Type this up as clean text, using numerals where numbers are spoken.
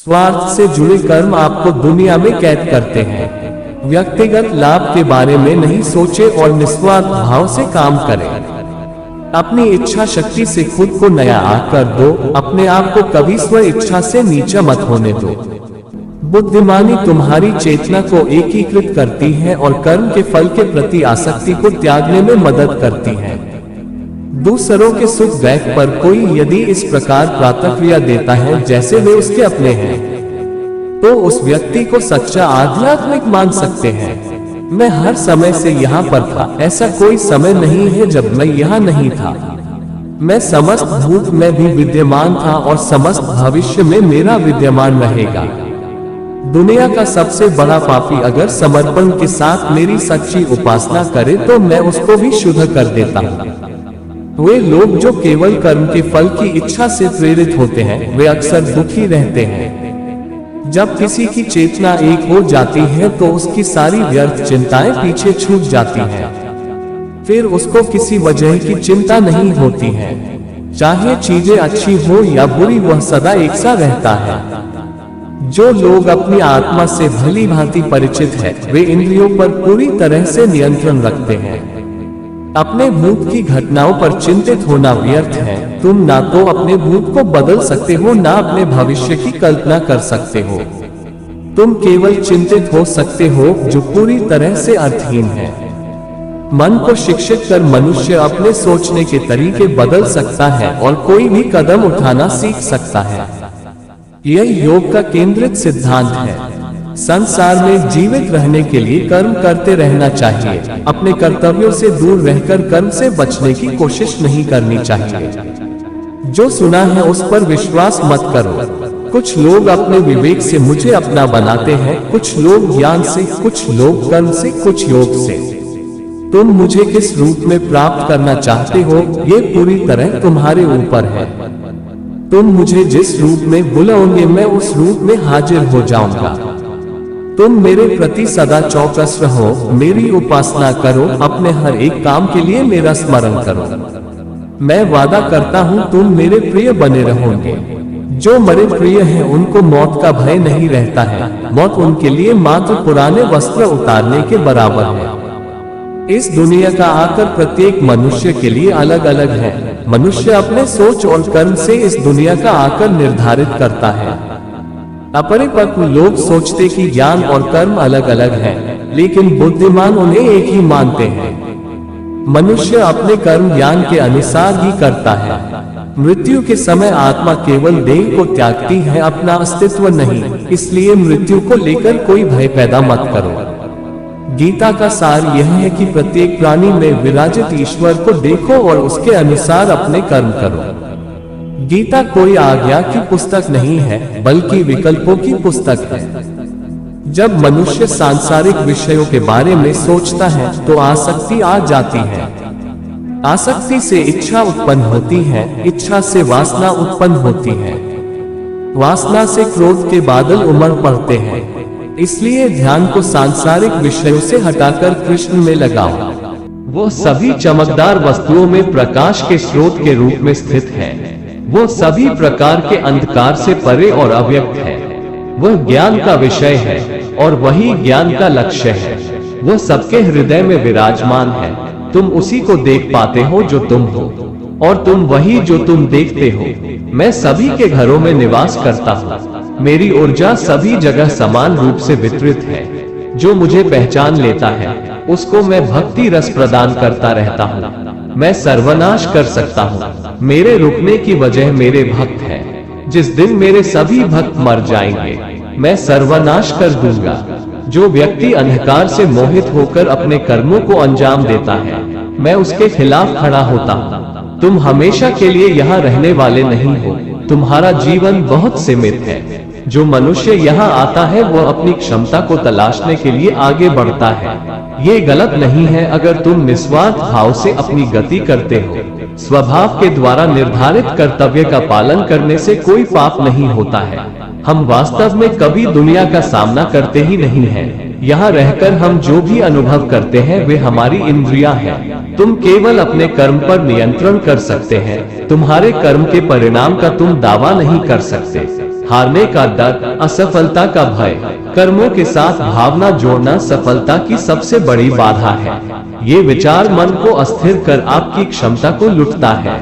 स्वार्थ से जुड़े कर्म आपको दुनिया में कैद करते हैं। व्यक्तिगत लाभ के बारे में नहीं सोचे और निस्वार्थ भाव से काम करें। अपनी इच्छा शक्ति से खुद को नया आकर दो, अपने आप को कभी स्व इच्छा से नीचा मत होने दो। बुद्धिमानी तुम्हारी चेतना को एकीकृत करती है और कर्म के फल के प्रति आसक्ति को त्यागने में मदद करती है। दूसरों के सुख दुख पर कोई यदि इस प्रकार प्रतिक्रिया देता है जैसे वे उसके अपने हैं, तो उस व्यक्ति को सच्चा आध्यात्मिक मान सकते हैं। मैं हर समय से यहाँ पर था, ऐसा कोई समय नहीं है जब मैं यहाँ नहीं था। मैं समस्त भूत में भी विद्यमान था और समस्त भविष्य में मेरा विद्यमान रहेगा। दुनिया का सबसे बड़ा पापी अगर समर्पण के साथ मेरी सच्ची उपासना करे तो मैं उसको भी शुद्ध कर देता हूँ। वे लोग जो केवल कर्म के फल की इच्छा से प्रेरित होते हैं वे अक्सर दुखी रहते हैं। जब किसी की चेतना एक हो जाती है तो उसकी सारी व्यर्थ चिंताएं पीछे छूट जाती हैं। फिर उसको किसी वजह की चिंता नहीं होती है। चाहे चीजें अच्छी हो या बुरी, वह सदा एक सा रहता है। जो लोग अपनी आत्मा से भली भांति परिचित है वे इंद्रियों पर पूरी तरह से नियंत्रण रखते हैं। अपने भूत की घटनाओं पर चिंतित होना व्यर्थ है। तुम ना तो अपने भूत को बदल सकते हो, ना अपने भविष्य की कल्पना कर सकते हो। तुम केवल चिंतित हो सकते हो जो पूरी तरह से अर्थहीन है। मन को शिक्षित कर मनुष्य अपने सोचने के तरीके बदल सकता है और कोई भी कदम उठाना सीख सकता है। यह योग का केंद्रित सिद्धांत है। संसार में जीवित रहने के लिए कर्म करते रहना चाहिए। अपने कर्तव्यों से दूर रहकर कर्म से बचने की कोशिश नहीं करनी चाहिए। जो सुना है उस पर विश्वास मत करो। कुछ लोग अपने विवेक से मुझे अपना बनाते हैं, कुछ लोग ज्ञान से, कुछ लोग कर्म से, कुछ योग से। तुम मुझे किस रूप में प्राप्त करना चाहते हो ये पूरी तरह तुम्हारे ऊपर है। तुम मुझे जिस रूप में बुलाओगे मैं उस रूप में हाजिर हो जाऊंगा। तुम मेरे प्रति सदा चौकस रहो, मेरी उपासना करो, अपने हर एक काम के लिए मेरा स्मरण करो। मैं वादा करता हूँ तुम मेरे प्रिय बने रहोगे। जो मेरे प्रिय हैं उनको मौत का भय नहीं रहता है। मौत उनके लिए मात्र पुराने वस्त्र उतारने के बराबर है। इस दुनिया का आकर प्रत्येक मनुष्य के लिए अलग अलग है। मनुष्य अपने सोच और कर्म से इस दुनिया का आकर निर्धारित करता है। अपरिपक्व लोग सोचते कि ज्ञान और कर्म अलग अलग हैं, लेकिन बुद्धिमान उन्हें एक ही मानते हैं। मनुष्य अपने कर्म ज्ञान के अनुसार ही करता है। मृत्यु के समय आत्मा केवल देह को त्यागती है, अपना अस्तित्व नहीं। इसलिए मृत्यु को लेकर कोई भय पैदा मत करो। गीता का सार यह है कि प्रत्येक प्राणी में विराजित ईश्वर को देखो और उसके अनुसार अपने कर्म करो। गीता कोई आज्ञा की पुस्तक नहीं है, बल्कि विकल्पों की पुस्तक है। जब मनुष्य सांसारिक विषयों के बारे में सोचता है तो आसक्ति आ जाती है। आसक्ति से इच्छा उत्पन्न होती है, इच्छा से वासना उत्पन्न होती है, वासना से क्रोध के बादल उमड़ पड़ते हैं। इसलिए ध्यान को सांसारिक विषयों से हटाकर कृष्ण में लगाओ। वो सभी चमकदार वस्तुओं में प्रकाश के स्रोत के रूप में स्थित है। वो सभी प्रकार के अंधकार से परे और अव्यक्त है। वह ज्ञान का विषय है और वही ज्ञान का लक्ष्य है। वह सबके हृदय में विराजमान है। तुम उसी को देख पाते हो जो तुम हो और तुम वही जो तुम देखते हो। मैं सभी के घरों में निवास करता हूँ। मेरी ऊर्जा सभी जगह समान रूप से वितरित है। जो मुझे पहचान लेता है उसको मैं भक्ति रस प्रदान करता रहता हूँ। मैं सर्वनाश कर सकता हूँ। मेरे रुकने की वजह मेरे भक्त है। जिस दिन मेरे सभी भक्त मर जाएंगे मैं सर्वनाश कर दूंगा। जो व्यक्ति अंधकार से मोहित होकर अपने कर्मों को अंजाम देता है मैं उसके खिलाफ खड़ा होता हूँ। तुम हमेशा के लिए यहाँ रहने वाले नहीं हो। तुम्हारा जीवन बहुत सीमित है। जो मनुष्य यहाँ आता है वह अपनी क्षमता को तलाशने के लिए आगे बढ़ता है। ये गलत नहीं है अगर तुम निस्वार्थ भाव से अपनी गति करते हो। स्वभाव के द्वारा निर्धारित कर्तव्य का पालन करने से कोई पाप नहीं होता है। हम वास्तव में कभी दुनिया का सामना करते ही नहीं हैं। यहाँ रहकर हम जो भी अनुभव करते हैं वे हमारी इंद्रियां हैं। तुम केवल अपने कर्म पर नियंत्रण कर सकते हैं। तुम्हारे कर्म के परिणाम का तुम दावा नहीं कर सकते। हारने का डर, असफलता का भय, कर्मों के साथ भावना जोड़ना सफलता की सबसे बड़ी बाधा है। ये विचार मन को अस्थिर कर आपकी क्षमता को लुटता है।